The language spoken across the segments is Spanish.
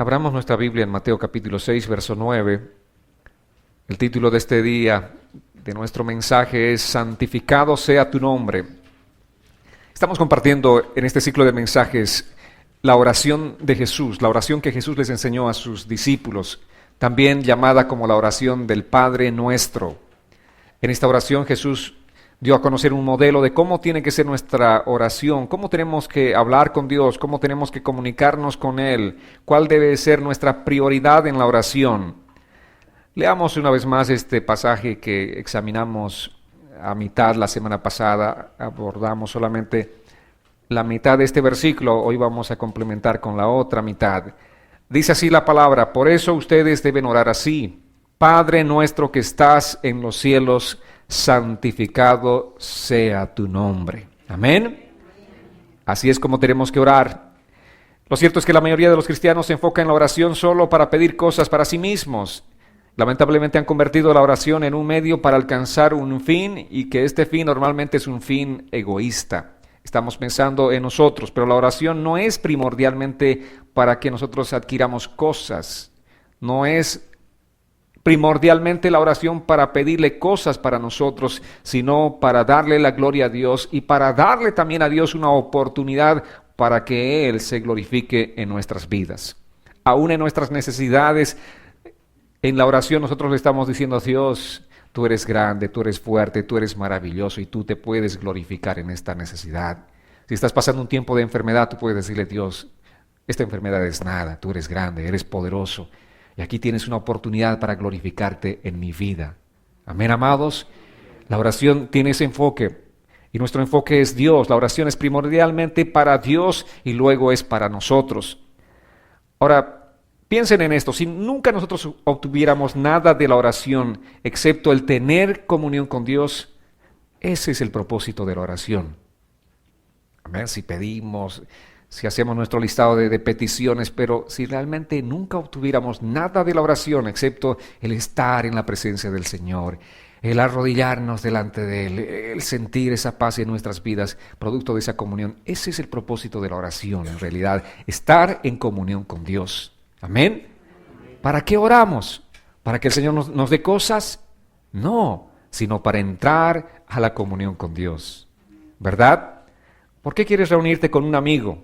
Abramos nuestra Biblia en Mateo capítulo 6, verso 9. El título de este día, de nuestro mensaje, es Santificado sea tu nombre. Estamos compartiendo en este ciclo de mensajes la oración de Jesús, la oración que Jesús les enseñó a sus discípulos, también llamada como la oración del Padre Nuestro. En esta oración Jesús dio a conocer un modelo de cómo tiene que ser nuestra oración, cómo tenemos que hablar con Dios, cómo tenemos que comunicarnos con Él, cuál debe ser nuestra prioridad en la oración. Leamos una vez más este pasaje que examinamos a mitad la semana pasada, abordamos solamente la mitad de este versículo, hoy vamos a complementar con la otra mitad. Dice así la palabra: por eso ustedes deben orar así: Padre nuestro que estás en los cielos, santificado sea tu nombre. Amén. Así es como tenemos que orar. Lo cierto es que la mayoría de los cristianos se enfoca en la oración solo para pedir cosas para sí mismos. Lamentablemente han convertido la oración en un medio para alcanzar un fin, y que este fin normalmente es un fin egoísta. Estamos pensando en nosotros, pero la oración no es primordialmente para que nosotros adquiramos cosas. No es primordialmente la oración para pedirle cosas para nosotros, sino para darle la gloria a Dios y para darle también a Dios una oportunidad para que Él se glorifique en nuestras vidas. Aún en nuestras necesidades, en la oración nosotros le estamos diciendo a Dios: tú eres grande, tú eres fuerte, tú eres maravilloso y tú te puedes glorificar en esta necesidad. Si estás pasando un tiempo de enfermedad, tú puedes decirle: Dios, esta enfermedad es nada, tú eres grande, eres poderoso. Y aquí tienes una oportunidad para glorificarte en mi vida. Amén, amados. La oración tiene ese enfoque. Y nuestro enfoque es Dios. La oración es primordialmente para Dios y luego es para nosotros. Ahora, piensen en esto. Si nunca nosotros obtuviéramos nada de la oración, excepto el tener comunión con Dios, ese es el propósito de la oración. Amén. Si pedimos, si hacemos nuestro listado de peticiones, pero si realmente nunca obtuviéramos nada de la oración, excepto el estar en la presencia del Señor, el arrodillarnos delante de Él, el sentir esa paz en nuestras vidas, producto de esa comunión, ese es el propósito de la oración en realidad, estar en comunión con Dios. Amén. ¿Para qué oramos? ¿Para que el Señor nos dé cosas? No, sino para entrar a la comunión con Dios. ¿Verdad? ¿Por qué quieres reunirte con un amigo?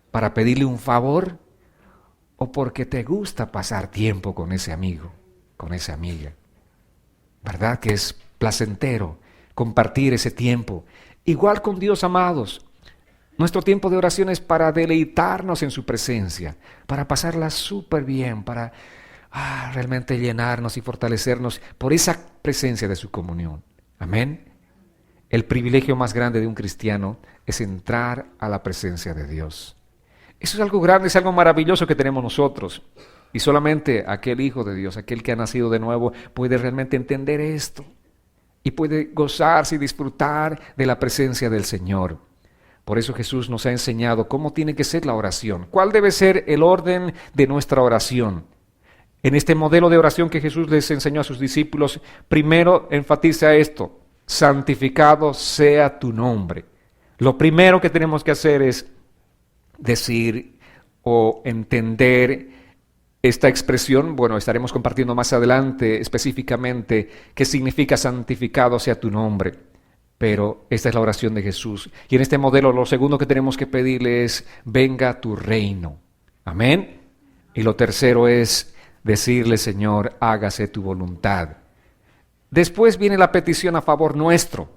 ¿Para pedirle un favor? ¿O porque te gusta pasar tiempo con ese amigo, con esa amiga? ¿Verdad que es placentero compartir ese tiempo? Igual con Dios, amados. Nuestro tiempo de oración es para deleitarnos en su presencia, para pasarla súper bien, para realmente llenarnos y fortalecernos por esa presencia de su comunión. Amén. El privilegio más grande de un cristiano es entrar a la presencia de Dios. Eso es algo grande, es algo maravilloso que tenemos nosotros. Y solamente aquel Hijo de Dios, aquel que ha nacido de nuevo, puede realmente entender esto. Y puede gozarse y disfrutar de la presencia del Señor. Por eso Jesús nos ha enseñado cómo tiene que ser la oración. ¿Cuál debe ser el orden de nuestra oración? En este modelo de oración que Jesús les enseñó a sus discípulos, primero enfatiza esto: santificado sea tu nombre. Lo primero que tenemos que hacer es decir o entender esta expresión. Bueno, estaremos compartiendo más adelante específicamente qué significa santificado sea tu nombre, pero esta es la oración de Jesús. Y en este modelo lo segundo que tenemos que pedirle es: venga tu reino. Amén. Y lo tercero es decirle: Señor, hágase tu voluntad. Después viene la petición a favor nuestro: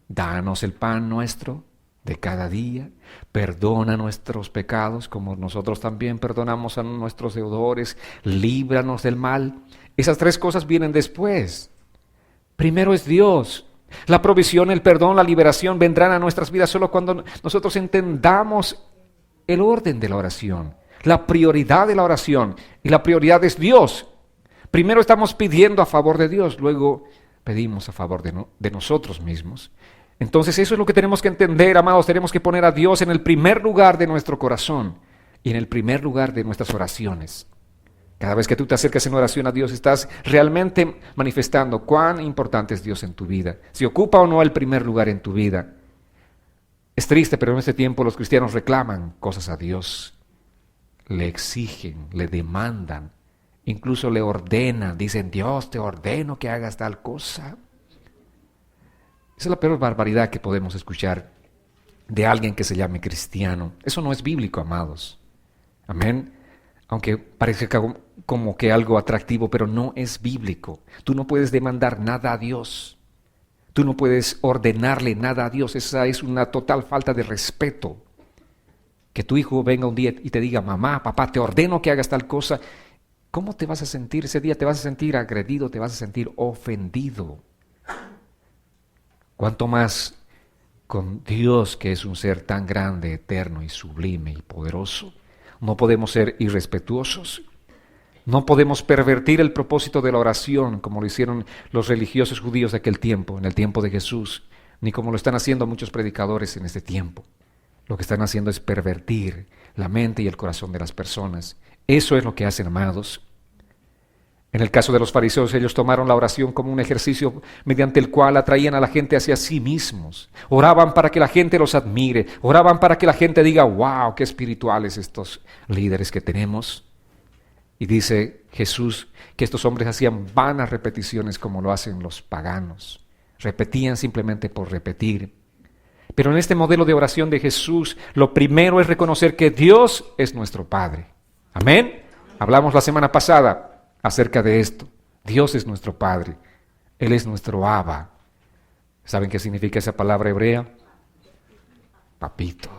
danos el pan nuestro de cada día, perdona nuestros pecados como nosotros también perdonamos a nuestros deudores, líbranos del mal. Esas tres cosas vienen después. Primero es Dios. La provisión, el perdón, la liberación vendrán a nuestras vidas solo cuando nosotros entendamos el orden de la oración, la prioridad de la oración, y la prioridad es Dios. Primero estamos pidiendo a favor de Dios, luego pedimos a favor de nosotros mismos. Entonces eso es lo que tenemos que entender, amados. Tenemos que poner a Dios en el primer lugar de nuestro corazón y en el primer lugar de nuestras oraciones. Cada vez que tú te acercas en oración a Dios, estás realmente manifestando cuán importante es Dios en tu vida, si ocupa o no el primer lugar en tu vida. Es triste, pero en este tiempo los cristianos reclaman cosas a Dios. le exigen, le demandan, incluso le ordenan, dicen, Dios, te ordeno que hagas tal cosa. Esa es la peor barbaridad que podemos escuchar de alguien que se llame cristiano. Eso no es bíblico, amados. Amén. Aunque parezca como que algo atractivo, pero no es bíblico. Tú no puedes demandar nada a Dios. Tú no puedes ordenarle nada a Dios. Esa es una total falta de respeto. Que tu hijo venga un día y te diga, mamá, papá, te ordeno que hagas tal cosa. ¿Cómo te vas a sentir ese día? Te vas a sentir agredido, te vas a sentir ofendido. Cuanto más con Dios, que es un ser tan grande, eterno y sublime y poderoso. No podemos ser irrespetuosos. No podemos pervertir el propósito de la oración como lo hicieron los religiosos judíos de aquel tiempo, en el tiempo de Jesús, ni como lo están haciendo muchos predicadores en este tiempo. Lo que están haciendo es pervertir la mente y el corazón de las personas. Eso es lo que hacen, amados. En el caso de los fariseos, ellos tomaron la oración como un ejercicio mediante el cual atraían a la gente hacia sí mismos. Oraban para que la gente los admire. Oraban para que la gente diga, wow, qué espirituales estos líderes que tenemos. Y dice Jesús que estos hombres hacían vanas repeticiones como lo hacen los paganos. Repetían simplemente por repetir. Pero en este modelo de oración de Jesús, lo primero es reconocer que Dios es nuestro Padre. Amén. Hablamos la semana pasada acerca de esto. Dios es nuestro Padre. Él es nuestro Abba. ¿Saben qué significa esa palabra hebrea? Papito.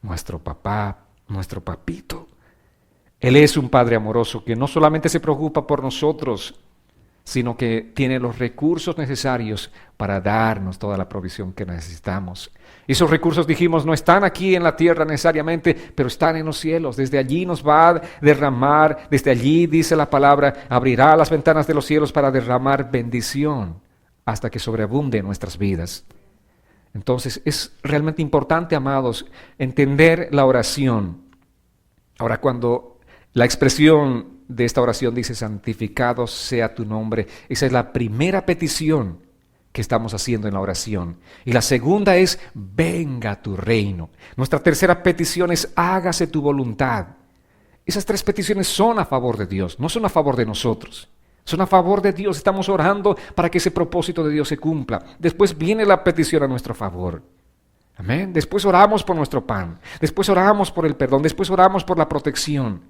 Nuestro papá, nuestro papito. Él es un Padre amoroso que no solamente se preocupa por nosotros, sino que tiene los recursos necesarios para darnos toda la provisión que necesitamos. Y esos recursos, dijimos, no están aquí en la tierra necesariamente, pero están en los cielos. Desde allí nos va a derramar, desde allí, dice la palabra, abrirá las ventanas de los cielos para derramar bendición hasta que sobreabunde en nuestras vidas. Entonces, es realmente importante, amados, entender la oración. Ahora, cuando la expresión de esta oración dice, santificado sea tu nombre, esa es la primera petición que estamos haciendo en la oración. Y la segunda es, venga tu reino. Nuestra tercera petición es, hágase tu voluntad. Esas tres peticiones son a favor de Dios, no son a favor de nosotros. Son a favor de Dios, estamos orando para que ese propósito de Dios se cumpla. Después viene la petición a nuestro favor. Amén. Después oramos por nuestro pan, después oramos por el perdón, después oramos por la protección.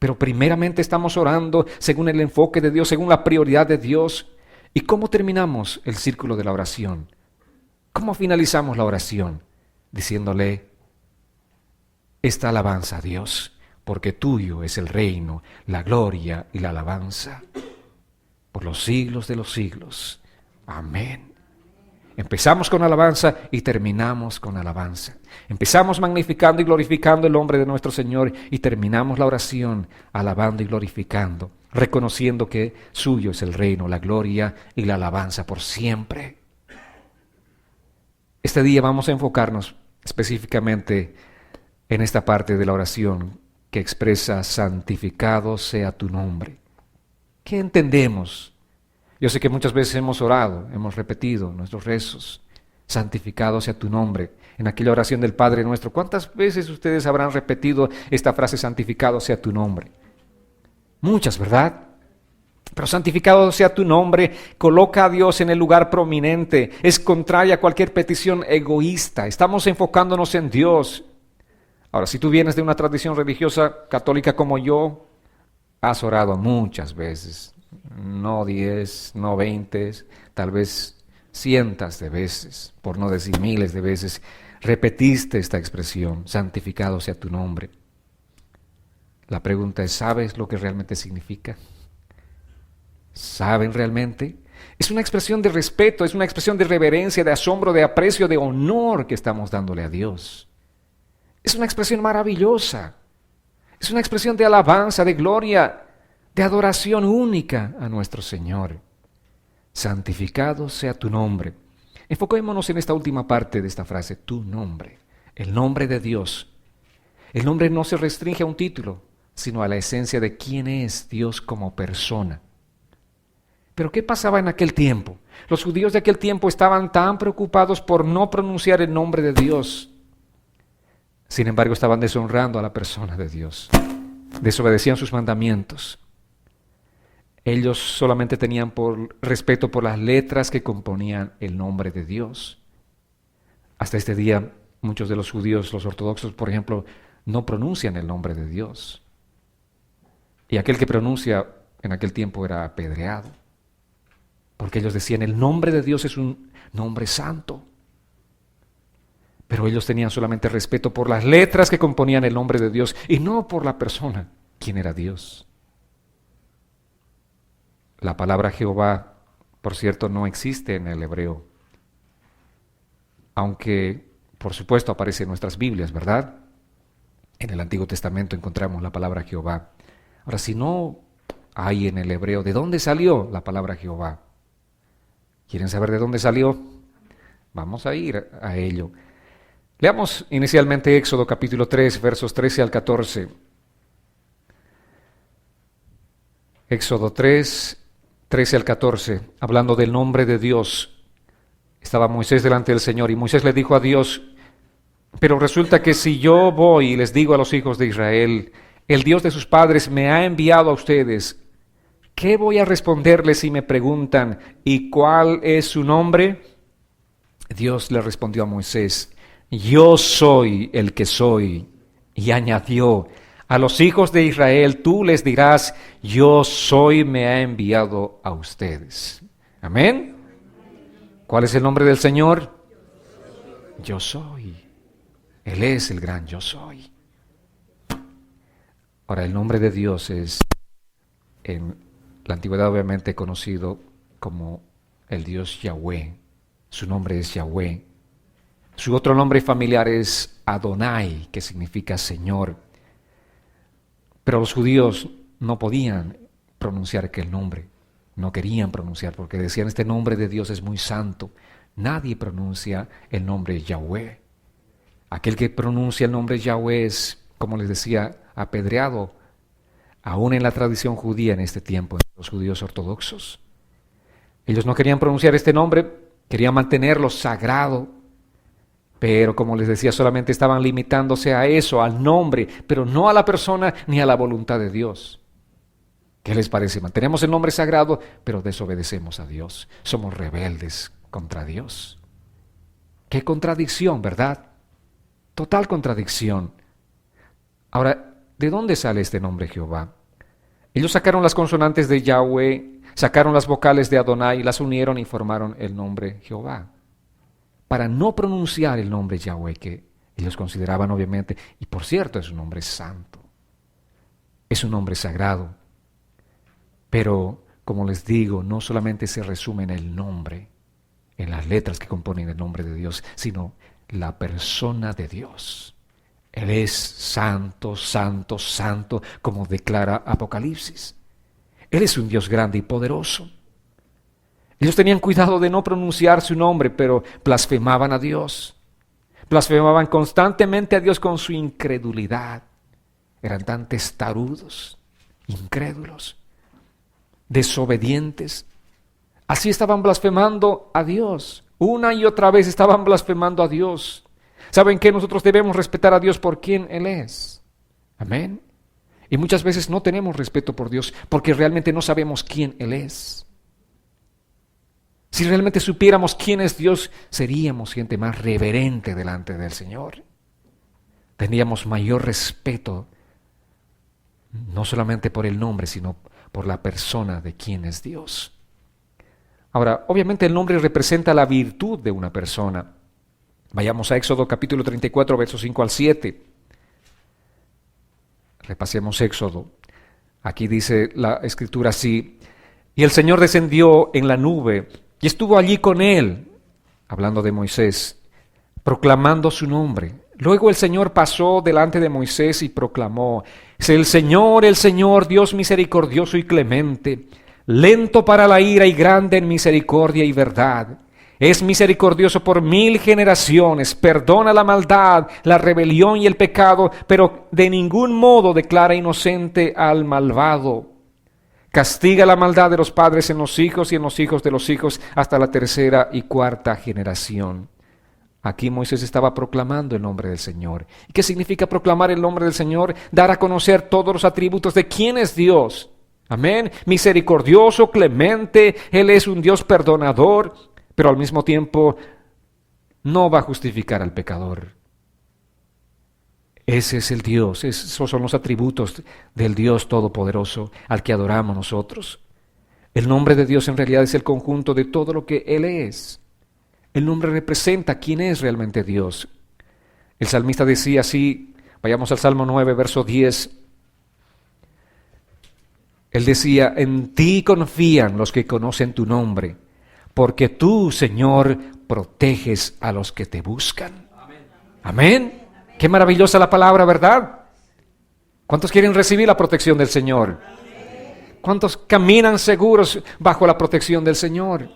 Pero primeramente estamos orando según el enfoque de Dios, según la prioridad de Dios. ¿Y cómo terminamos el círculo de la oración? ¿Cómo finalizamos la oración? Diciéndole esta alabanza a Dios, porque tuyo es el reino, la gloria y la alabanza por los siglos de los siglos. Amén. Empezamos con alabanza y terminamos con alabanza. Empezamos magnificando y glorificando el nombre de nuestro Señor y terminamos la oración alabando y glorificando, reconociendo que suyo es el reino, la gloria y la alabanza por siempre. Este día vamos a enfocarnos específicamente en esta parte de la oración que expresa santificado sea tu nombre. ¿Qué entendemos? Yo sé que muchas veces hemos orado, hemos repetido nuestros rezos, santificado sea tu nombre, en aquella oración del Padre Nuestro. ¿Cuántas veces ustedes habrán repetido esta frase, santificado sea tu nombre? Muchas, ¿verdad? Pero santificado sea tu nombre, coloca a Dios en el lugar prominente, es contraria a cualquier petición egoísta, estamos enfocándonos en Dios. Ahora, si tú vienes de una tradición religiosa católica como yo, has orado muchas veces. No 10, no 20, tal vez cientos de veces, por no decir miles de veces, repetiste esta expresión, santificado sea tu nombre. La pregunta es, ¿sabes lo que realmente significa? ¿Saben realmente? Es una expresión de respeto, es una expresión de reverencia, de asombro, de aprecio, de honor que estamos dándole a Dios. Es una expresión maravillosa, es una expresión de alabanza, de gloria, de adoración única a nuestro Señor. Santificado sea tu nombre. Enfoquémonos en esta última parte de esta frase, tu nombre, el nombre de Dios. El nombre no se restringe a un título, sino a la esencia de quién es Dios como persona. Pero ¿qué pasaba en aquel tiempo? Los judíos de aquel tiempo estaban tan preocupados por no pronunciar el nombre de Dios. Sin embargo, estaban deshonrando a la persona de Dios. desobedecían sus mandamientos. Ellos solamente tenían por respeto por las letras que componían el nombre de Dios. Hasta este día, muchos de los judíos, los ortodoxos, por ejemplo, no pronuncian el nombre de Dios. Y aquel que pronuncia en aquel tiempo era apedreado, porque ellos decían, el nombre de Dios es un nombre santo. Pero ellos tenían solamente respeto por las letras que componían el nombre de Dios y no por la persona, quien era Dios. La palabra Jehová, por cierto, no existe en el hebreo, aunque, por supuesto, aparece en nuestras Biblias, ¿verdad? En el Antiguo Testamento encontramos la palabra Jehová. Ahora, si no hay en el hebreo, ¿de dónde salió la palabra Jehová? ¿Quieren saber de dónde salió? Vamos a ir a ello. Leamos inicialmente Éxodo capítulo 3, versos 13 al 14. Éxodo 3, 13 al 14, hablando del nombre de Dios. Estaba Moisés delante del Señor y Moisés le dijo a Dios, pero resulta que si yo voy y les digo a los hijos de Israel, el Dios de sus padres me ha enviado a ustedes, ¿qué voy a responderles si me preguntan, ¿y cuál es su nombre? Dios le respondió a Moisés, yo soy el que soy. Y añadió, a los hijos de Israel tú les dirás, yo soy, me ha enviado a ustedes. Amén. ¿Cuál es el nombre del Señor? Yo soy. Él es el gran yo soy. Ahora, el nombre de Dios es, en la antigüedad obviamente conocido como el Dios Yahweh. Su nombre es Yahweh. Su otro nombre familiar es Adonai, que significa Señor. Pero los judíos no podían pronunciar aquel nombre. No querían pronunciar porque decían, este nombre de Dios es muy santo. Nadie pronuncia el nombre Yahweh. Aquel que pronuncia el nombre Yahweh es, como les decía, apedreado, aún en la tradición judía en este tiempo, los judíos ortodoxos. Ellos no querían pronunciar este nombre, querían mantenerlo sagrado, pero como les decía, solamente estaban limitándose a eso, al nombre, pero no a la persona ni a la voluntad de Dios. ¿Qué les parece? Mantenemos el nombre sagrado, pero desobedecemos a Dios. Somos rebeldes contra Dios. ¡Qué contradicción!, ¿verdad? Total contradicción. Ahora, ¿de dónde sale este nombre Jehová? Ellos sacaron las consonantes de Yahweh, sacaron las vocales de Adonai, las unieron y formaron el nombre Jehová. Para no pronunciar el nombre Yahweh, que ellos consideraban obviamente, y por cierto es un nombre santo, es un nombre sagrado. Pero, como les digo, no solamente se resume en el nombre, en las letras que componen el nombre de Dios, sino la persona de Dios. Él es santo, santo, santo, como declara Apocalipsis. Él es un Dios grande y poderoso. Ellos tenían cuidado de no pronunciar su nombre, pero blasfemaban a Dios. Blasfemaban constantemente a Dios con su incredulidad. Eran tan testarudos, incrédulos, desobedientes. Así estaban blasfemando a Dios. Una y otra vez estaban blasfemando a Dios. ¿Saben qué? Nosotros debemos respetar a Dios por quien Él es. Amén. Y muchas veces no tenemos respeto por Dios porque realmente no sabemos quién Él es. Si realmente supiéramos quién es Dios, seríamos gente más reverente delante del Señor. Tendríamos mayor respeto, no solamente por el nombre, sino por la persona de quién es Dios. Ahora, obviamente el nombre representa la virtud de una persona. Vayamos a Éxodo capítulo 34, versos 5 al 7. Repasemos Éxodo. Aquí dice la Escritura así: y el Señor descendió en la nube y estuvo allí con él, hablando de Moisés, proclamando su nombre. Luego el Señor pasó delante de Moisés y proclamó: es el Señor, Dios misericordioso y clemente, lento para la ira y grande en misericordia y verdad. Es misericordioso por 1000 generaciones, perdona la maldad, la rebelión y el pecado, pero de ningún modo declara inocente al malvado. Castiga la maldad de los padres en los hijos y en los hijos de los hijos hasta la 3ª y 4ª generación. Aquí Moisés estaba proclamando el nombre del Señor. ¿Y qué significa proclamar el nombre del Señor? Dar a conocer todos los atributos de quién es Dios. Amén. Misericordioso, clemente, Él es un Dios perdonador, pero al mismo tiempo no va a justificar al pecador. Ese es el Dios, esos son los atributos del Dios Todopoderoso al que adoramos nosotros. El nombre de Dios en realidad es el conjunto de todo lo que Él es. El nombre representa quién es realmente Dios. El salmista decía así, vayamos al Salmo 9, verso 10. Él decía, en ti confían los que conocen tu nombre, porque tú, Señor, proteges a los que te buscan. Amén. Qué maravillosa la palabra, ¿verdad? ¿Cuántos quieren recibir la protección del Señor? ¿Cuántos caminan seguros bajo la protección del Señor?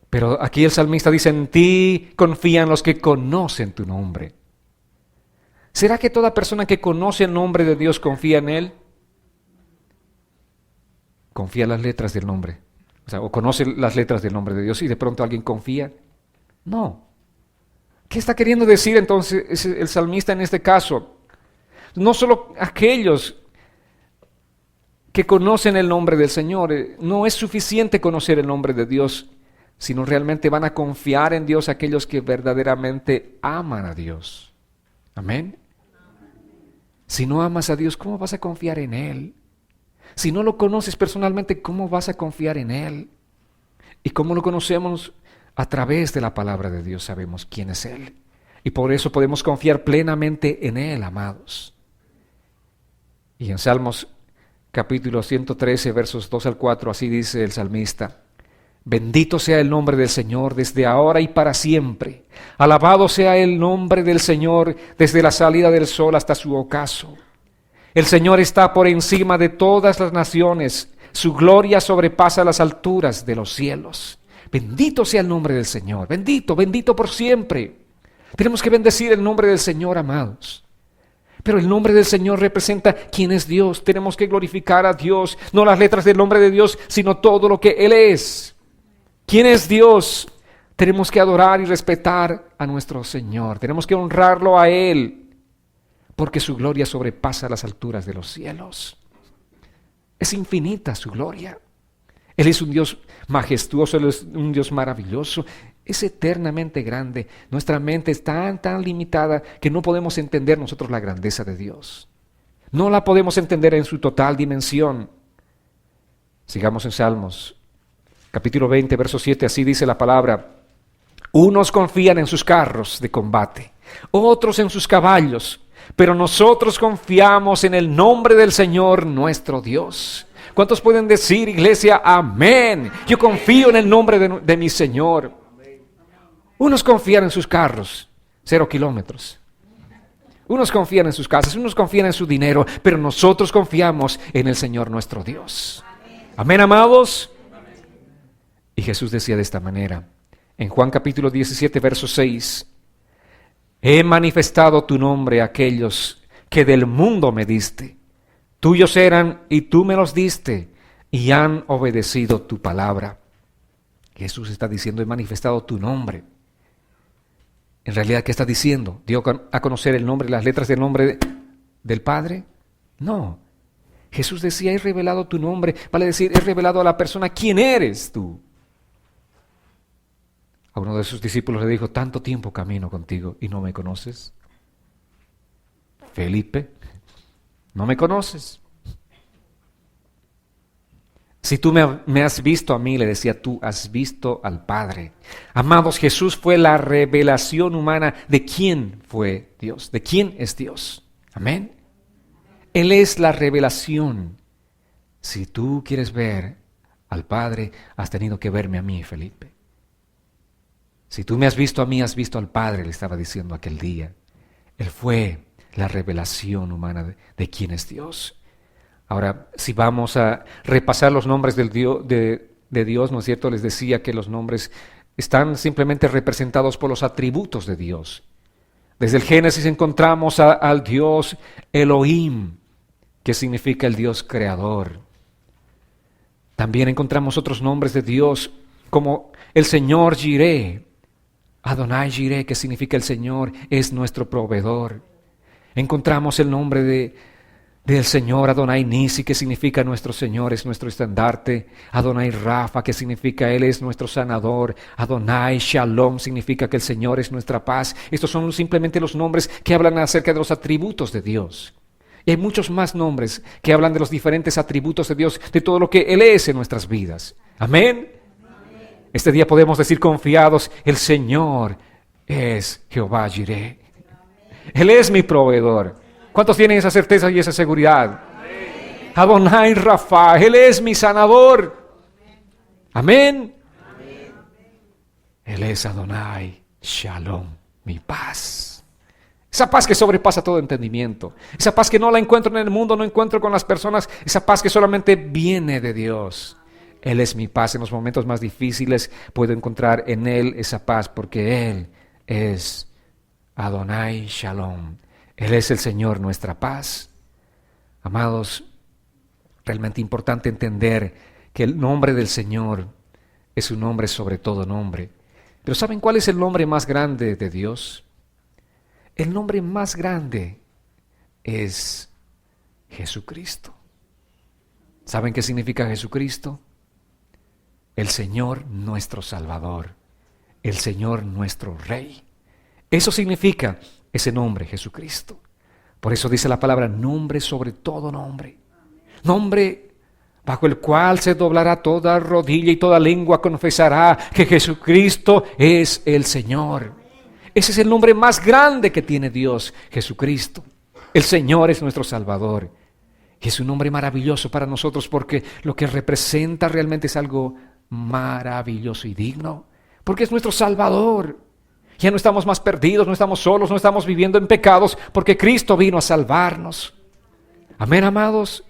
Pero aquí el salmista dice, en ti confían los que conocen tu nombre. ¿Será que toda persona que conoce el nombre de Dios confía en Él? Confía en las letras del nombre. O conoce las letras del nombre de Dios y de pronto alguien confía. No. ¿Qué está queriendo decir entonces el salmista en este caso? No solo aquellos que conocen el nombre del Señor, no es suficiente conocer el nombre de Dios, sino realmente van a confiar en Dios aquellos que verdaderamente aman a Dios. Amén. Si no amas a Dios, ¿cómo vas a confiar en Él? Si no lo conoces personalmente, ¿cómo vas a confiar en Él? Y cómo lo conocemos a través de la palabra de Dios, sabemos quién es Él. Y por eso podemos confiar plenamente en Él, amados. Y en Salmos capítulo 113, versos 2 al 4, así dice el salmista. Bendito sea el nombre del Señor desde ahora y para siempre. Alabado sea el nombre del Señor desde la salida del sol hasta su ocaso. El Señor está por encima de todas las naciones. Su gloria sobrepasa las alturas de los cielos. Bendito sea el nombre del Señor. Bendito, bendito por siempre. Tenemos que bendecir el nombre del Señor, amados. Pero el nombre del Señor representa quién es Dios. Tenemos que glorificar a Dios, no las letras del nombre de Dios, sino todo lo que Él es. ¿Quién es Dios? Tenemos que adorar y respetar a nuestro Señor. Tenemos que honrarlo a Él, porque su gloria sobrepasa las alturas de los cielos. Es infinita su gloria. Él es un Dios majestuoso, Él es un Dios maravilloso. Es eternamente grande. Nuestra mente es tan limitada que no podemos entender nosotros la grandeza de Dios. No la podemos entender en su total dimensión. Sigamos en Salmos. Capítulo 20, verso 7, así dice la palabra. Unos confían en sus carros de combate, otros en sus caballos, pero nosotros confiamos en el nombre del Señor nuestro Dios. ¿Cuántos pueden decir, iglesia, amén? Yo confío en el nombre de mi Señor. Unos confían en sus carros, 0 kilómetros. Unos confían en sus casas, unos confían en su dinero, pero nosotros confiamos en el Señor nuestro Dios. Amén, amados. Y Jesús decía de esta manera, en Juan capítulo 17, verso 6, he manifestado tu nombre a aquellos que del mundo me diste. Tuyos eran y tú me los diste y han obedecido tu palabra. Jesús está diciendo, he manifestado tu nombre. En realidad, ¿qué está diciendo? ¿Dio a conocer el nombre, las letras del nombre del Padre? No. Jesús decía, he revelado tu nombre. Vale decir, he revelado a la persona quién eres tú. A uno de sus discípulos le dijo, tanto tiempo camino contigo y no me conoces. Felipe, ¿no me conoces? Si tú me has visto a mí, le decía, tú has visto al Padre. Amados, Jesús fue la revelación humana de quién fue Dios, de quién es Dios. Amén. Él es la revelación. Si tú quieres ver al Padre, has tenido que verme a mí, Felipe. Si tú me has visto a mí, has visto al Padre, le estaba diciendo aquel día. Él fue la revelación humana de quién es Dios. Ahora, si vamos a repasar los nombres de Dios, ¿no es cierto? Les decía que los nombres están simplemente representados por los atributos de Dios. Desde el Génesis encontramos al Dios Elohim, que significa el Dios creador. También encontramos otros nombres de Dios, como el Señor Jireh, Adonai Jireh, que significa el Señor es nuestro proveedor. Encontramos el nombre del Señor Adonai Nisi, que significa nuestro Señor es nuestro estandarte. Adonai Rafa, que significa Él es nuestro sanador. Adonai Shalom significa que el Señor es nuestra paz. Estos son simplemente los nombres que hablan acerca de los atributos de Dios. Y hay muchos más nombres que hablan de los diferentes atributos de Dios, de todo lo que Él es en nuestras vidas. Amén. Este día podemos decir confiados, el Señor es Jehová Jireh. Él es mi proveedor. ¿Cuántos tienen esa certeza y esa seguridad? Amén. Adonai Rafa, Él es mi sanador. Amén. Amén. Él es Adonai Shalom, mi paz. Esa paz que sobrepasa todo entendimiento. Esa paz que no la encuentro en el mundo, no encuentro con las personas. Esa paz que solamente viene de Dios. Él es mi paz. En los momentos más difíciles puedo encontrar en Él esa paz porque Él es Adonai Shalom. Él es el Señor, nuestra paz. Amados, realmente importante entender que el nombre del Señor es un nombre sobre todo nombre. Pero ¿saben cuál es el nombre más grande de Dios? El nombre más grande es Jesucristo. ¿Saben qué significa Jesucristo? El Señor nuestro Salvador, el Señor nuestro Rey. Eso significa ese nombre, Jesucristo. Por eso dice la palabra, nombre sobre todo nombre. Nombre bajo el cual se doblará toda rodilla y toda lengua confesará que Jesucristo es el Señor. Ese es el nombre más grande que tiene Dios, Jesucristo. El Señor es nuestro Salvador. Y es un nombre maravilloso para nosotros porque lo que representa realmente es algo maravilloso y digno. Porque es nuestro Salvador. Ya no estamos más perdidos, no estamos solos, no estamos viviendo en pecados porque Cristo vino a salvarnos. Amén, amados.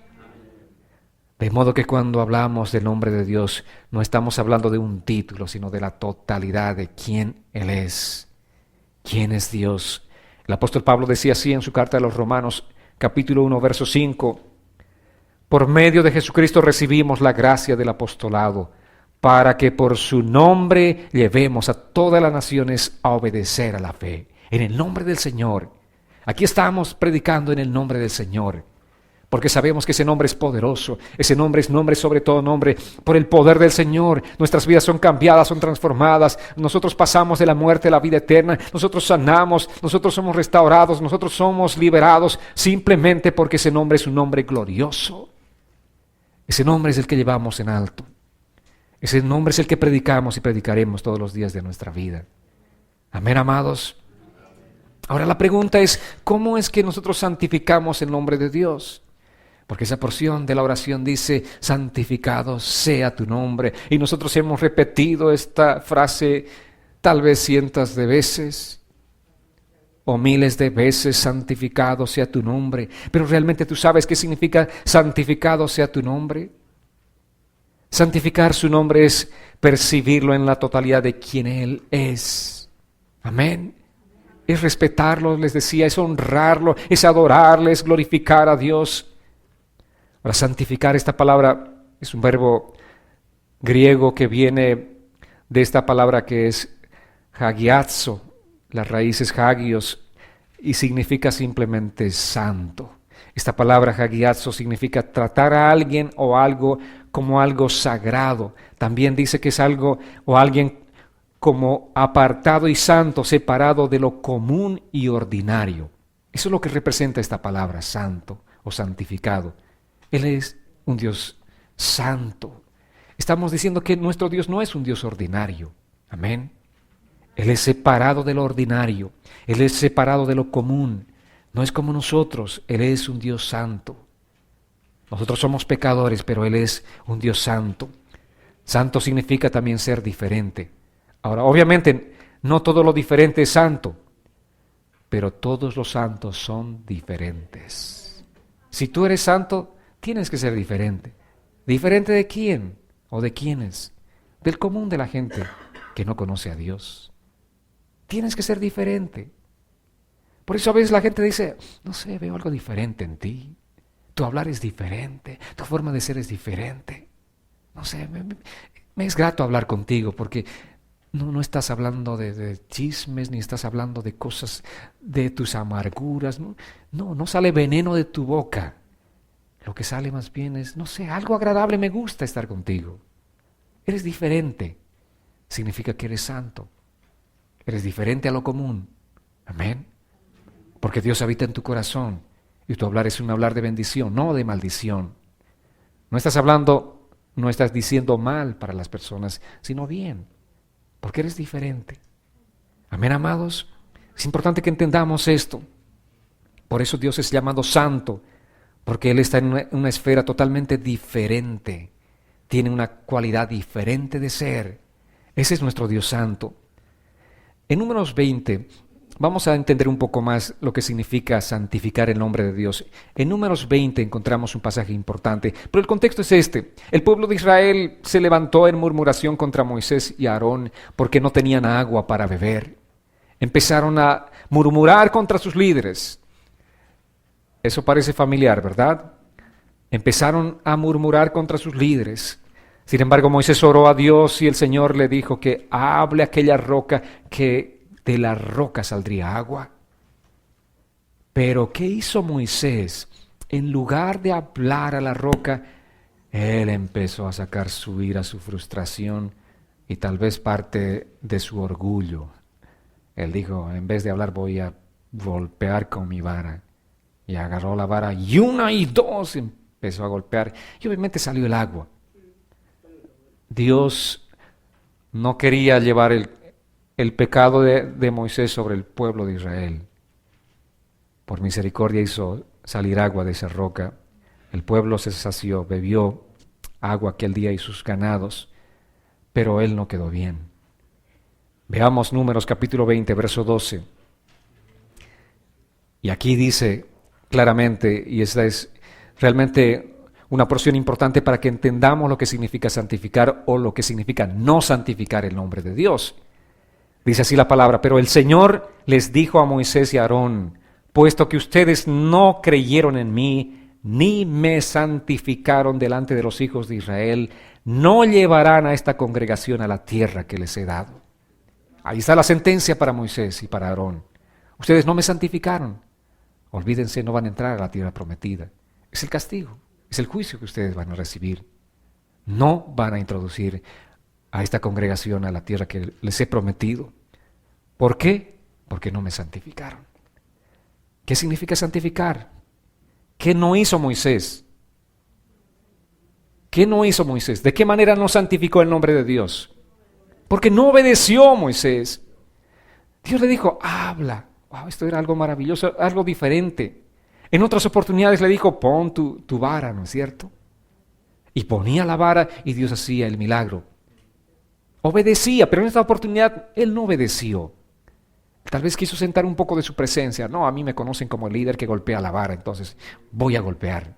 De modo que cuando hablamos del nombre de Dios, no estamos hablando de un título, sino de la totalidad de quién Él es. ¿Quién es Dios? El apóstol Pablo decía así en su carta a los Romanos, capítulo 1, verso 5. Por medio de Jesucristo recibimos la gracia del apostolado, para que por su nombre llevemos a todas las naciones a obedecer a la fe. En el nombre del Señor. Aquí estamos predicando en el nombre del Señor. Porque sabemos que ese nombre es poderoso. Ese nombre es nombre sobre todo nombre. Por el poder del Señor, nuestras vidas son cambiadas, son transformadas. Nosotros pasamos de la muerte a la vida eterna. Nosotros sanamos, nosotros somos restaurados, nosotros somos liberados. Simplemente porque ese nombre es un nombre glorioso. Ese nombre es el que llevamos en alto. Ese nombre es el que predicamos y predicaremos todos los días de nuestra vida. Amén, amados. Ahora la pregunta es, ¿cómo es que nosotros santificamos el nombre de Dios? Porque esa porción de la oración dice, santificado sea tu nombre. Y nosotros hemos repetido esta frase tal vez cientos de veces o miles de veces, santificado sea tu nombre. Pero realmente tú sabes qué significa santificado sea tu nombre. Santificar su nombre es percibirlo en la totalidad de quien Él es. Amén. Es respetarlo, les decía, es honrarlo, es adorarle, es glorificar a Dios. Para santificar, esta palabra es un verbo griego que viene de esta palabra que es hagiazo. La raíz es hagios y significa simplemente santo. Esta palabra hagiazo significa tratar a alguien o algo como algo sagrado. También dice que es algo o alguien como apartado y santo, separado de lo común y ordinario. Eso es lo que representa esta palabra, santo o santificado. Él es un Dios santo. Estamos diciendo que nuestro Dios no es un Dios ordinario. Amén. Él es separado de lo ordinario. Él es separado de lo común. No es como nosotros. Él es un Dios santo. Nosotros somos pecadores, pero Él es un Dios santo. Santo significa también ser diferente. Ahora, obviamente, no todo lo diferente es santo, pero todos los santos son diferentes. Si tú eres santo, tienes que ser diferente. ¿Diferente de quién o de quiénes? Del común de la gente que no conoce a Dios. Tienes que ser diferente. Por eso a veces la gente dice, no sé, veo algo diferente en ti. Tu hablar es diferente, tu forma de ser es diferente. No sé, me es grato hablar contigo porque No estás hablando de chismes, ni estás hablando de cosas de tus amarguras. No sale veneno de tu boca. Lo que sale más bien es, no sé, algo agradable, me gusta estar contigo. Eres diferente. Significa que eres santo. Eres diferente a lo común. Amén. Porque Dios habita en tu corazón. Y tu hablar es un hablar de bendición, no de maldición. No estás hablando, no estás diciendo mal para las personas, sino bien. Porque eres diferente. Amén, amados. Es importante que entendamos esto. Por eso Dios es llamado santo. Porque Él está en una esfera totalmente diferente. Tiene una cualidad diferente de ser. Ese es nuestro Dios santo. En Números 20 vamos a entender un poco más lo que significa santificar el nombre de Dios. En Números 20 encontramos un pasaje importante, pero el contexto es este. El pueblo de Israel se levantó en murmuración contra Moisés y Aarón porque no tenían agua para beber. Empezaron a murmurar contra sus líderes. Eso parece familiar, ¿verdad? Empezaron a murmurar contra sus líderes. Sin embargo, Moisés oró a Dios y el Señor le dijo que hable a aquella roca, que de la roca saldría agua. Pero, ¿qué hizo Moisés? En lugar de hablar a la roca, él empezó a sacar su ira, su frustración y tal vez parte de su orgullo. Él dijo, en vez de hablar voy a golpear con mi vara. Y agarró la vara y una y dos empezó a golpear y obviamente salió el agua. Dios no quería llevar el pecado de Moisés sobre el pueblo de Israel. Por misericordia hizo salir agua de esa roca. El pueblo se sació, bebió agua aquel día y sus ganados, pero él no quedó bien. Veamos Números capítulo 20, verso 12. Y aquí dice claramente, y esta es realmente una porción importante para que entendamos lo que significa santificar o lo que significa no santificar el nombre de Dios. Dice así la palabra, pero el Señor les dijo a Moisés y a Aarón, puesto que ustedes no creyeron en mí, ni me santificaron delante de los hijos de Israel, no llevarán a esta congregación a la tierra que les he dado. Ahí está la sentencia para Moisés y para Aarón. Ustedes no me santificaron. Olvídense, no van a entrar a la tierra prometida. Es el castigo, es el juicio que ustedes van a recibir. No van a introducir a esta congregación a la tierra que les he prometido. ¿Por qué? Porque no me santificaron. ¿Qué significa santificar? ¿Qué no hizo Moisés? ¿Qué no hizo Moisés? ¿De qué manera no santificó el nombre de Dios? Porque no obedeció Moisés. Dios le dijo, habla. Wow, esto era algo maravilloso, algo diferente. En otras oportunidades le dijo, pon tu vara, ¿no es cierto? Y ponía la vara y Dios hacía el milagro. Obedecía, pero en esta oportunidad él no obedeció. Tal vez quiso sentar un poco de su presencia. No, a mí me conocen como el líder que golpea la vara, entonces voy a golpear.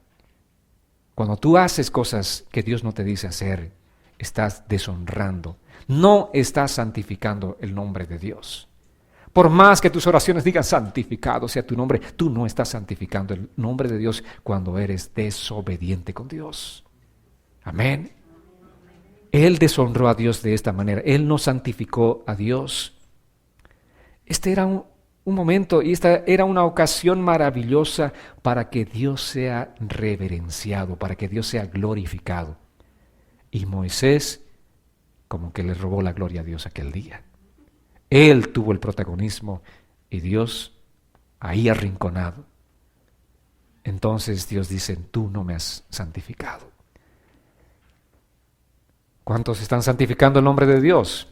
Cuando tú haces cosas que Dios no te dice hacer, estás deshonrando. No estás santificando el nombre de Dios. Por más que tus oraciones digan santificado sea tu nombre, tú no estás santificando el nombre de Dios cuando eres desobediente con Dios. Amén. Él deshonró a Dios de esta manera. Él no santificó a Dios. Este era un momento y esta era una ocasión maravillosa para que Dios sea reverenciado, para que Dios sea glorificado. Y Moisés como que le robó la gloria a Dios aquel día. Él tuvo el protagonismo y Dios ahí arrinconado. Entonces Dios dice, tú no me has santificado. ¿Cuántos están santificando el nombre de Dios?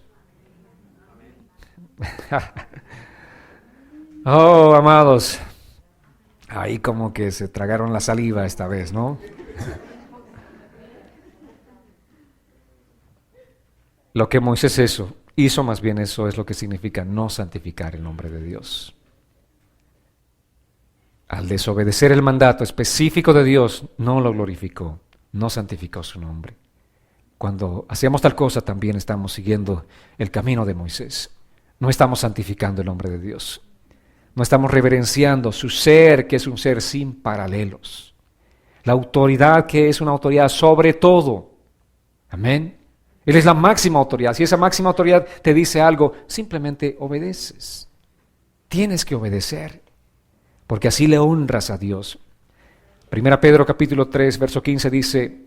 Oh, amados, ahí como que se tragaron la saliva esta vez, ¿no? Lo que Moisés hizo más bien eso es lo que significa no santificar el nombre de Dios. Al desobedecer el mandato específico de Dios, no lo glorificó, no santificó su nombre. Cuando hacemos tal cosa también estamos siguiendo el camino de Moisés. No estamos santificando el nombre de Dios. No estamos reverenciando su ser, que es un ser sin paralelos. La autoridad que es una autoridad sobre todo. Amén. Él es la máxima autoridad. Si esa máxima autoridad te dice algo, simplemente obedeces. Tienes que obedecer, porque así le honras a Dios. 1 Pedro capítulo 3, verso 15 dice,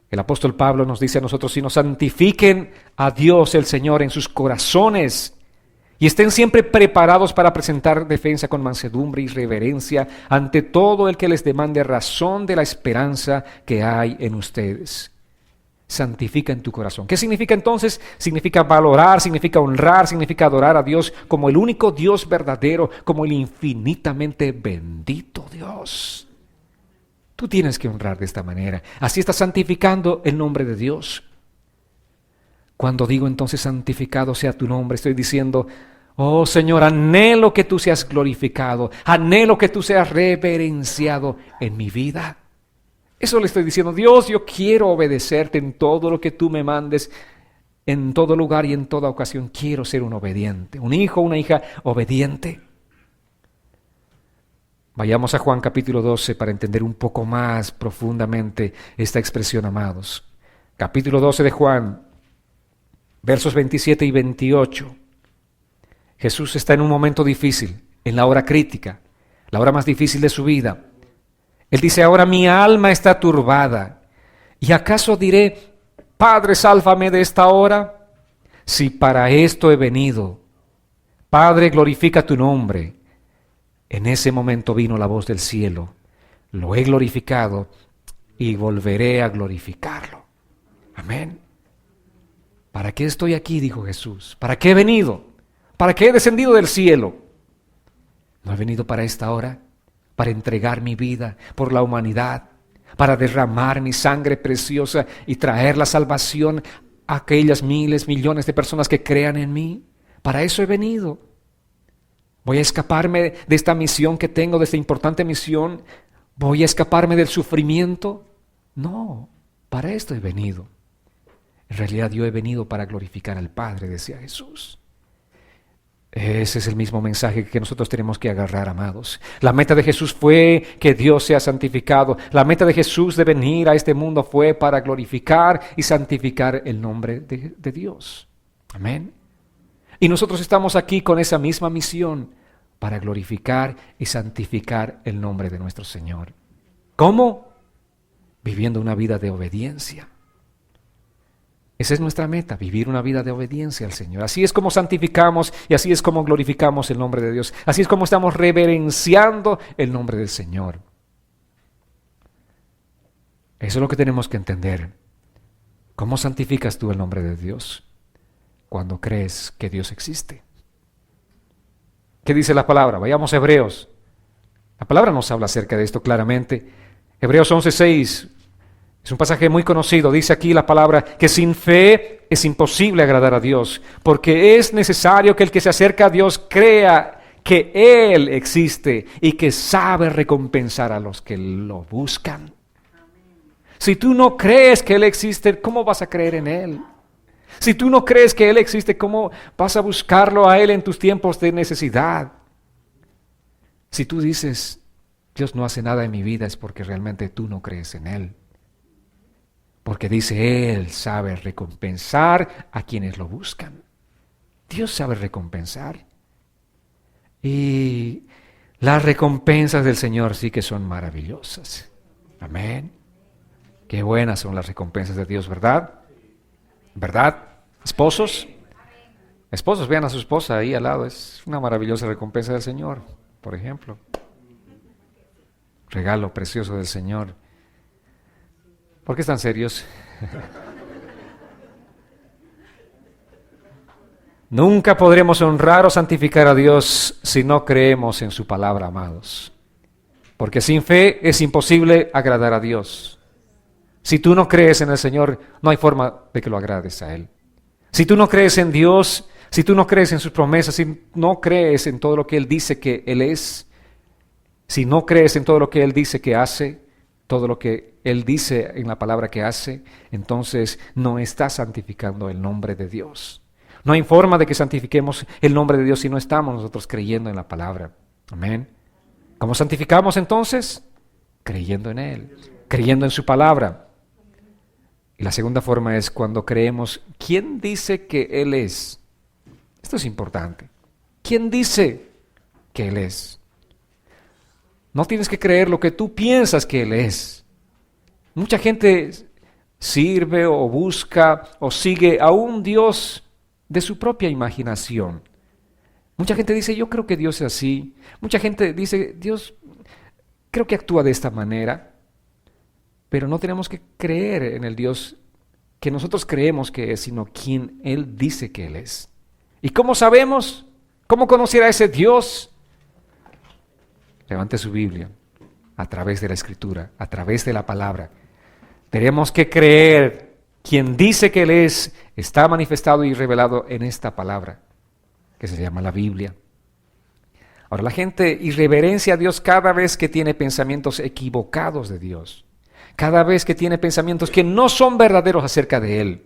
el apóstol Pablo nos dice a nosotros, si nos santifiquen a Dios el Señor en sus corazones y estén siempre preparados para presentar defensa con mansedumbre y reverencia ante todo el que les demande razón de la esperanza que hay en ustedes. Santifica en tu corazón. ¿Qué significa entonces? Significa valorar, significa honrar, significa adorar a Dios como el único Dios verdadero, como el infinitamente bendito Dios. Tú tienes que honrar de esta manera. Así estás santificando el nombre de Dios. Cuando digo entonces santificado sea tu nombre, estoy diciendo, oh Señor, anhelo que tú seas glorificado, anhelo que tú seas reverenciado en mi vida. Eso le estoy diciendo, Dios, yo quiero obedecerte en todo lo que tú me mandes, en todo lugar y en toda ocasión. Quiero ser un obediente, un hijo, una hija obediente. Vayamos a Juan capítulo 12 para entender un poco más profundamente esta expresión, amados. Capítulo 12 de Juan, versos 27 y 28. Jesús está en un momento difícil, en la hora crítica, la hora más difícil de su vida. Él dice, ahora mi alma está turbada. ¿Y acaso diré, Padre, sálvame de esta hora? Si para esto he venido. Padre, glorifica tu nombre. En ese momento vino la voz del cielo. Lo he glorificado y volveré a glorificarlo. Amén. ¿Para qué estoy aquí? Dijo Jesús. ¿Para qué he venido? ¿Para qué he descendido del cielo? No he venido para esta hora, para entregar mi vida por la humanidad, para derramar mi sangre preciosa y traer la salvación a aquellas miles, millones de personas que crean en mí. Para eso he venido. ¿Voy a escaparme de esta misión que tengo, de esta importante misión? ¿Voy a escaparme del sufrimiento? No, para esto he venido. En realidad yo he venido para glorificar al Padre, decía Jesús. Ese es el mismo mensaje que nosotros tenemos que agarrar, amados. La meta de Jesús fue que Dios sea santificado. La meta de Jesús de venir a este mundo fue para glorificar y santificar el nombre de Dios. Amén. Y nosotros estamos aquí con esa misma misión para glorificar y santificar el nombre de nuestro Señor. ¿Cómo? Viviendo una vida de obediencia. Esa es nuestra meta, vivir una vida de obediencia al Señor. Así es como santificamos y así es como glorificamos el nombre de Dios. Así es como estamos reverenciando el nombre del Señor. Eso es lo que tenemos que entender. ¿Cómo santificas tú el nombre de Dios? Cuando crees que Dios existe. ¿Qué dice la palabra? Vayamos a Hebreos. La palabra nos habla acerca de esto claramente. Hebreos 11:6. Es un pasaje muy conocido. Dice aquí la palabra que sin fe es imposible agradar a Dios, porque es necesario que el que se acerca a Dios crea que Él existe y que sabe recompensar a los que lo buscan. Si tú no crees que Él existe, ¿cómo vas a creer en Él? Si tú no crees que Él existe, ¿cómo vas a buscarlo a Él en tus tiempos de necesidad? Si tú dices, Dios no hace nada en mi vida, es porque realmente tú no crees en Él. Porque dice, Él sabe recompensar a quienes lo buscan. Dios sabe recompensar. Y las recompensas del Señor sí que son maravillosas. Amén. Qué buenas son las recompensas de Dios, ¿verdad? ¿Verdad? Esposos. Esposos, vean a su esposa ahí al lado. Es una maravillosa recompensa del Señor, por ejemplo. Regalo precioso del Señor. ¿Por qué están serios? Nunca podremos honrar o santificar a Dios si no creemos en su palabra, amados. Porque sin fe es imposible agradar a Dios. Si tú no crees en el Señor, no hay forma de que lo agrades a Él. Si tú no crees en Dios, si tú no crees en sus promesas, si no crees en todo lo que Él dice que Él es, si no crees en todo lo que Él dice que hace, todo lo que Él dice en la palabra que hace, entonces no está santificando el nombre de Dios. No hay forma de que santifiquemos el nombre de Dios si no estamos nosotros creyendo en la palabra. Amén. ¿Cómo santificamos entonces? Creyendo en Él, creyendo en su palabra. Y la segunda forma es cuando creemos, ¿quién dice que Él es? Esto es importante. ¿Quién dice que Él es? No tienes que creer lo que tú piensas que Él es. Mucha gente sirve o busca o sigue a un Dios de su propia imaginación. Mucha gente dice, yo creo que Dios es así. Mucha gente dice, Dios creo que actúa de esta manera. Pero no tenemos que creer en el Dios que nosotros creemos que es, sino quien Él dice que Él es. ¿Y cómo sabemos? ¿Cómo conocer a ese Dios? Levante su Biblia a través de la Escritura, a través de la palabra. Tenemos que creer quien dice que Él es, está manifestado y revelado en esta palabra, que se llama la Biblia. Ahora, la gente irreverencia a Dios cada vez que tiene pensamientos equivocados de Dios. Cada vez que tiene pensamientos que no son verdaderos acerca de Él.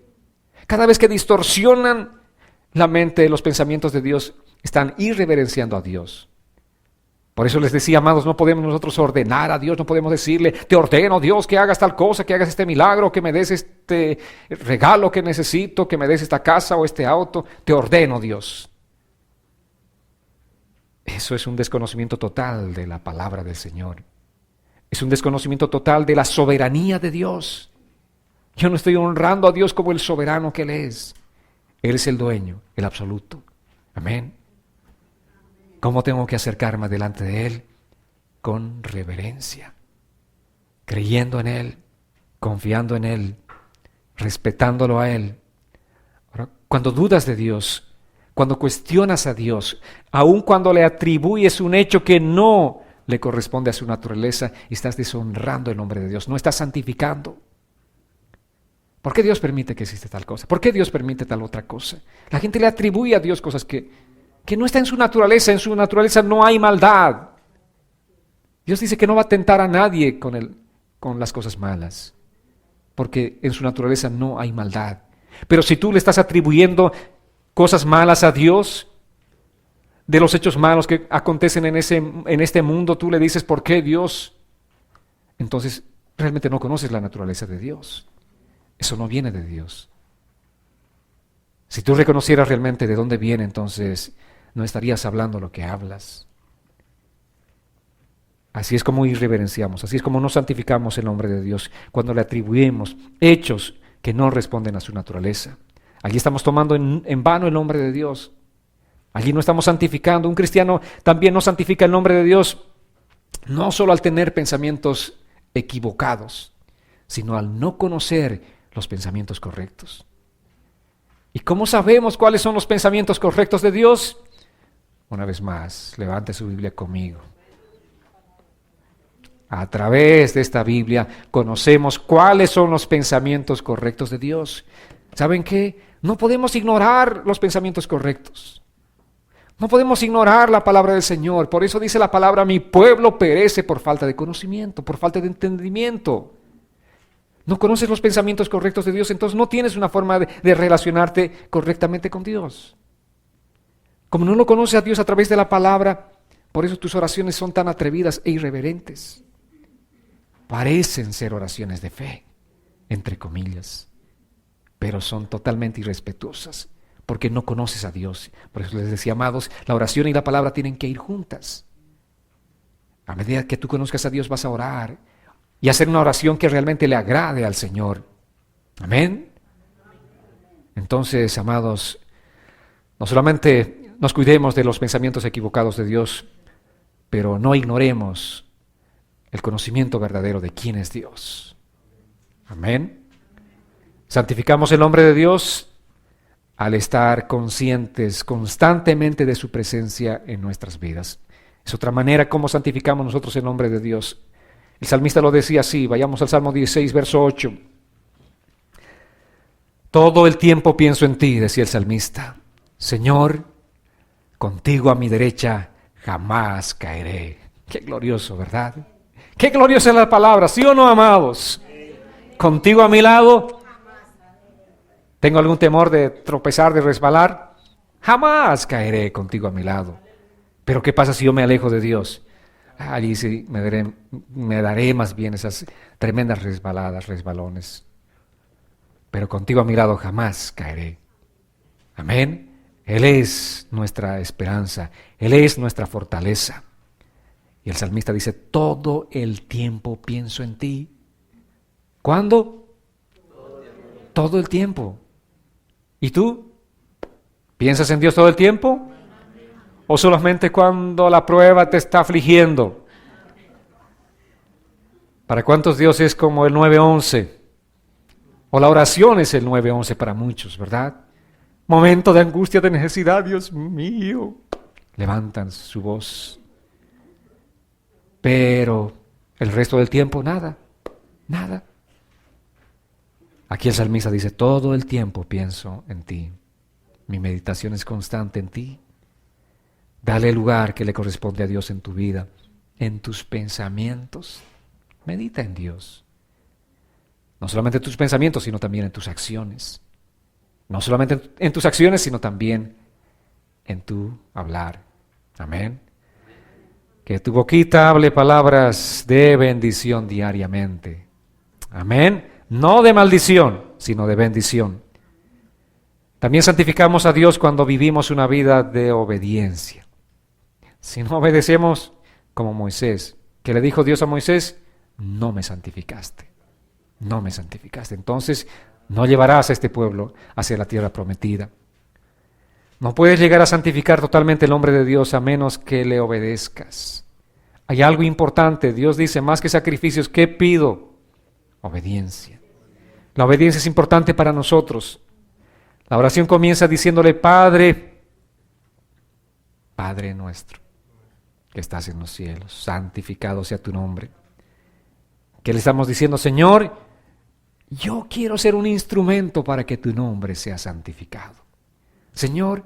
Cada vez que distorsionan la mente, los pensamientos de Dios, están irreverenciando a Dios. Por eso les decía, amados, no podemos nosotros ordenar a Dios, no podemos decirle, te ordeno Dios que hagas tal cosa, que hagas este milagro, que me des este regalo que necesito, que me des esta casa o este auto, te ordeno Dios. Eso es un desconocimiento total de la palabra del Señor. Es un desconocimiento total de la soberanía de Dios. Yo no estoy honrando a Dios como el soberano que Él es. Él es el dueño, el absoluto. Amén. ¿Cómo tengo que acercarme delante de Él? Con reverencia, creyendo en Él, confiando en Él, respetándolo a Él. Ahora, cuando dudas de Dios, cuando cuestionas a Dios, aun cuando le atribuyes un hecho que no le corresponde a su naturaleza, estás deshonrando el nombre de Dios, no estás santificando. ¿Por qué Dios permite que exista tal cosa? ¿Por qué Dios permite tal otra cosa? La gente le atribuye a Dios cosas que no está en su naturaleza no hay maldad. Dios dice que no va a tentar a nadie con las cosas malas, porque en su naturaleza no hay maldad. Pero si tú le estás atribuyendo cosas malas a Dios, de los hechos malos que acontecen en este mundo, tú le dices, ¿por qué Dios? Entonces, realmente no conoces la naturaleza de Dios. Eso no viene de Dios. Si tú reconocieras realmente de dónde viene, entonces no estarías hablando lo que hablas. Así es como irreverenciamos, así es como no santificamos el nombre de Dios, cuando le atribuimos hechos que no responden a su naturaleza. Allí estamos tomando en vano el nombre de Dios. Allí no estamos santificando. Un cristiano también no santifica el nombre de Dios, no solo al tener pensamientos equivocados, sino al no conocer los pensamientos correctos. ¿Y cómo sabemos cuáles son los pensamientos correctos de Dios? Una vez más, levante su Biblia conmigo. A través de esta Biblia conocemos cuáles son los pensamientos correctos de Dios. ¿Saben qué? No podemos ignorar los pensamientos correctos. No podemos ignorar la palabra del Señor. Por eso dice la palabra, mi pueblo perece por falta de conocimiento, por falta de entendimiento. No conoces los pensamientos correctos de Dios, entonces no tienes una forma de relacionarte correctamente con Dios. Como no lo conoces a Dios a través de la palabra, por eso tus oraciones son tan atrevidas e irreverentes. Parecen ser oraciones de fe, entre comillas, pero son totalmente irrespetuosas, porque no conoces a Dios. Por eso les decía, amados, la oración y la palabra tienen que ir juntas. A medida que tú conozcas a Dios vas a orar y hacer una oración que realmente le agrade al Señor. Amén. Entonces, amados, no solamente nos cuidemos de los pensamientos equivocados de Dios, pero no ignoremos el conocimiento verdadero de quién es Dios. Amén. Santificamos el nombre de Dios al estar conscientes constantemente de su presencia en nuestras vidas. Es otra manera como santificamos nosotros el nombre de Dios. El salmista lo decía así, vayamos al Salmo 16, verso 8. Todo el tiempo pienso en ti, decía el salmista. Señor, contigo a mi derecha jamás caeré. Qué glorioso, ¿verdad? Qué gloriosa es la palabra, ¿sí o no, amados? Contigo a mi lado. ¿Tengo algún temor de tropezar, de resbalar? Jamás caeré contigo a mi lado. Pero ¿qué pasa si yo me alejo de Dios? Allí sí me daré más bien esas tremendas resbaladas, resbalones. pero contigo a mi lado jamás caeré. Amén. Él es nuestra esperanza, Él es nuestra fortaleza. Y el salmista dice, todo el tiempo pienso en ti. ¿Cuándo? Todo el tiempo. ¿Y tú? ¿Piensas en Dios todo el tiempo? ¿O solamente cuando la prueba te está afligiendo? ¿Para cuántos Dios es como el 911? O la oración es el 911 para muchos, ¿verdad? Momento de angustia, de necesidad, Dios mío. Levantan su voz. Pero el resto del tiempo, nada. Aquí el salmista dice, todo el tiempo pienso en ti. Mi meditación es constante en ti. Dale el lugar que le corresponde a Dios en tu vida, en tus pensamientos. Medita en Dios. No solamente en tus pensamientos, sino también en tus acciones. No solamente en tus acciones, sino también en tu hablar. Amén. Que tu boquita hable palabras de bendición diariamente. Amén. No de maldición, sino de bendición. También santificamos a Dios cuando vivimos una vida de obediencia. Si no obedecemos como Moisés, que le dijo Dios a Moisés, no me santificaste. No me santificaste. Entonces, no llevarás a este pueblo hacia la tierra prometida. No puedes llegar a santificar totalmente el nombre de Dios a menos que le obedezcas. Hay algo importante. Dios dice, más que sacrificios, ¿qué pido? Obediencia. La obediencia es importante para nosotros. La oración comienza diciéndole, Padre nuestro, que estás en los cielos, santificado sea tu nombre. ¿Qué le estamos diciendo? Señor, yo quiero ser un instrumento para que tu nombre sea santificado. Señor,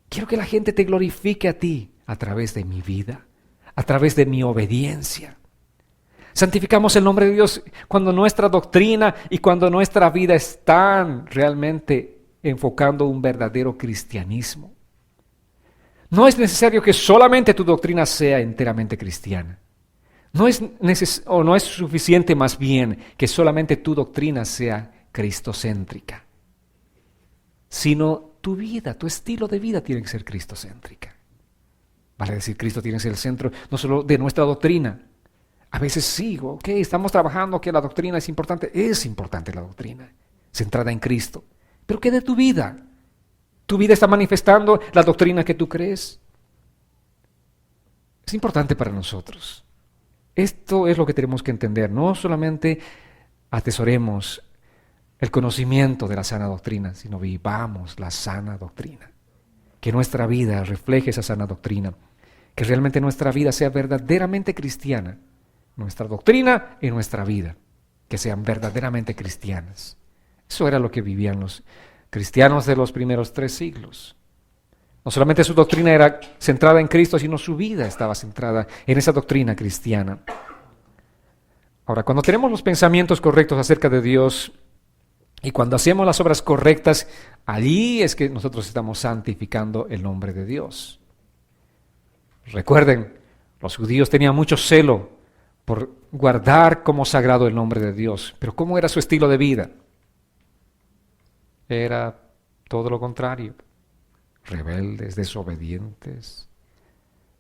quiero que la gente te glorifique a ti a través de mi vida, a través de mi obediencia. Santificamos el nombre de Dios cuando nuestra doctrina y cuando nuestra vida están realmente enfocando un verdadero cristianismo. No es necesario que solamente tu doctrina sea enteramente cristiana. No es suficiente más bien que solamente tu doctrina sea cristocéntrica, sino tu vida, tu estilo de vida tiene que ser cristocéntrica. Vale decir, Cristo tiene que ser el centro no solo de nuestra doctrina. A veces sí, estamos trabajando que la doctrina es importante la doctrina, centrada en Cristo. Pero ¿qué de tu vida? ¿Tu vida está manifestando la doctrina que tú crees? Es importante para nosotros. Esto es lo que tenemos que entender. No solamente atesoremos el conocimiento de la sana doctrina, sino vivamos la sana doctrina. Que nuestra vida refleje esa sana doctrina. Que realmente nuestra vida sea verdaderamente cristiana. Nuestra doctrina y nuestra vida. Que sean verdaderamente cristianas. Eso era lo que vivían los cristianos de los primeros 3 siglos. No solamente su doctrina era centrada en Cristo, sino su vida estaba centrada en esa doctrina cristiana. Ahora, cuando tenemos los pensamientos correctos acerca de Dios y cuando hacemos las obras correctas, allí es que nosotros estamos santificando el nombre de Dios. Recuerden, los judíos tenían mucho celo por guardar como sagrado el nombre de Dios. Pero ¿cómo era su estilo de vida? Era todo lo contrario. Rebeldes, desobedientes,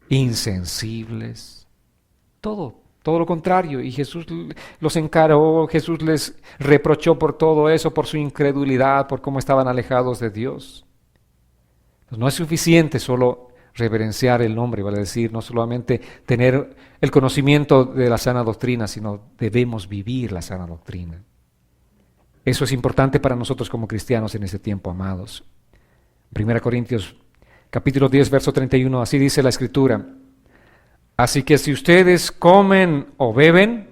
insensibles, todo lo contrario. Y Jesús los encaró, Jesús les reprochó por todo eso, por su incredulidad, por cómo estaban alejados de Dios. Pues no es suficiente solo reverenciar el nombre, vale decir, no solamente tener el conocimiento de la sana doctrina, sino debemos vivir la sana doctrina. Eso es importante para nosotros como cristianos en este tiempo, amados. 1 Corintios capítulo 10, verso 31, así dice la Escritura. Así que si ustedes comen o beben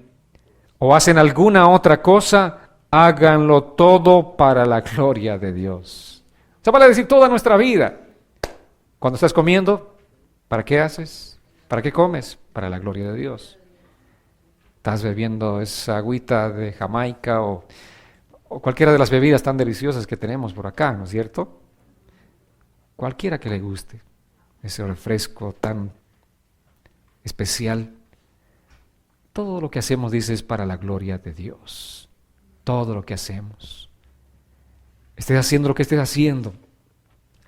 o hacen alguna otra cosa, háganlo todo para la gloria de Dios. O sea, vale decir toda nuestra vida. Cuando estás comiendo, ¿para qué haces? ¿Para qué comes? Para la gloria de Dios. Estás bebiendo esa agüita de Jamaica o cualquiera de las bebidas tan deliciosas que tenemos por acá, ¿no es cierto? Cualquiera que le guste ese refresco tan especial. Todo lo que hacemos, dice, es para la gloria de Dios. Todo lo que hacemos. estés haciendo lo que estés haciendo,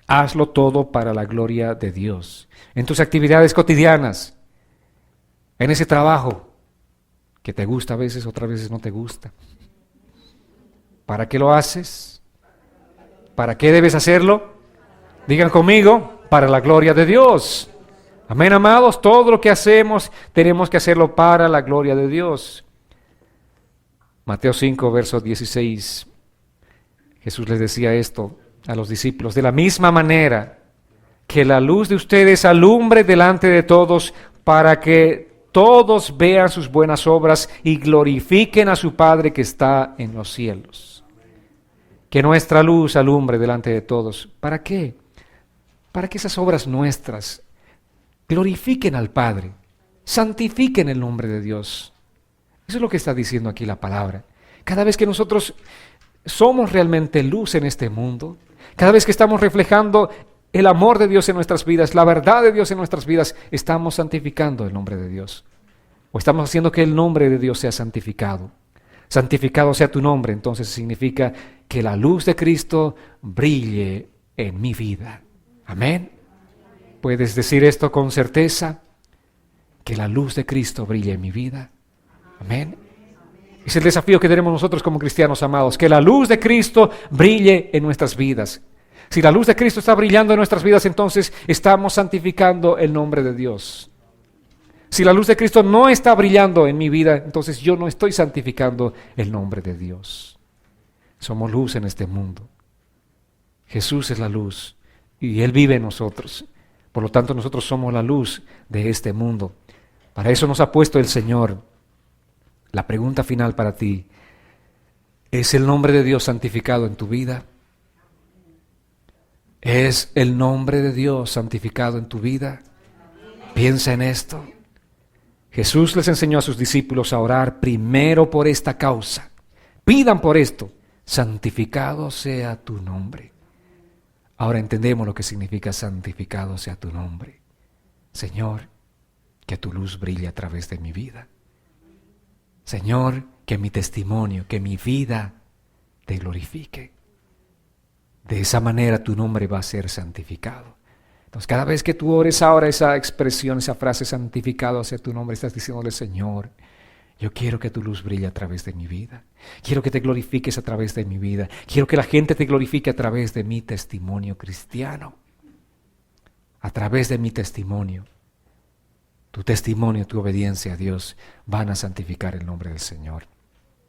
hazlo todo para la gloria de Dios. En tus actividades cotidianas, en ese trabajo que te gusta a veces, otras veces no te gusta. ¿Para qué lo haces? ¿Para qué debes hacerlo? Digan conmigo, para la gloria de Dios. Amén, amados, todo lo que hacemos tenemos que hacerlo para la gloria de Dios. Mateo 5, verso 16. Jesús les decía esto a los discípulos: de la misma manera que la luz de ustedes alumbre delante de todos, para que todos vean sus buenas obras y glorifiquen a su Padre que está en los cielos. Que nuestra luz alumbre delante de todos. ¿Para qué? Para que esas obras nuestras glorifiquen al Padre, santifiquen el nombre de Dios. Eso es lo que está diciendo aquí la palabra. Cada vez que nosotros somos realmente luz en este mundo, cada vez que estamos reflejando el amor de Dios en nuestras vidas, la verdad de Dios en nuestras vidas, estamos santificando el nombre de Dios. O estamos haciendo que el nombre de Dios sea santificado. Santificado sea tu nombre, entonces significa que la luz de Cristo brille en mi vida. Amén. ¿Puedes decir esto con certeza? Que la luz de Cristo brille en mi vida. Amén. Es el desafío que tenemos nosotros como cristianos amados, que la luz de Cristo brille en nuestras vidas. Si la luz de Cristo está brillando en nuestras vidas, entonces estamos santificando el nombre de Dios. Si la luz de Cristo no está brillando en mi vida, entonces yo no estoy santificando el nombre de Dios. Somos luz en este mundo. Jesús es la luz y Él vive en nosotros. Por lo tanto, nosotros somos la luz de este mundo. Para eso nos ha puesto el Señor. La pregunta final para ti: ¿es el nombre de Dios santificado en tu vida? ¿Es el nombre de Dios santificado en tu vida? Piensa en esto. Jesús les enseñó a sus discípulos a orar primero por esta causa. Pidan por esto: santificado sea tu nombre. Ahora entendemos lo que significa santificado sea tu nombre. Señor, que tu luz brille a través de mi vida. Señor, que mi testimonio, que mi vida te glorifique. De esa manera tu nombre va a ser santificado. Entonces, cada vez que tú ores ahora esa expresión, esa frase, santificado sea tu nombre, estás diciéndole: Señor, yo quiero que tu luz brille a través de mi vida. Quiero que te glorifiques a través de mi vida. Quiero que la gente te glorifique a través de mi testimonio cristiano. A través de mi testimonio. Tu testimonio, tu obediencia a Dios van a santificar el nombre del Señor.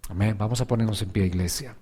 Amén. Vamos a ponernos en pie, iglesia.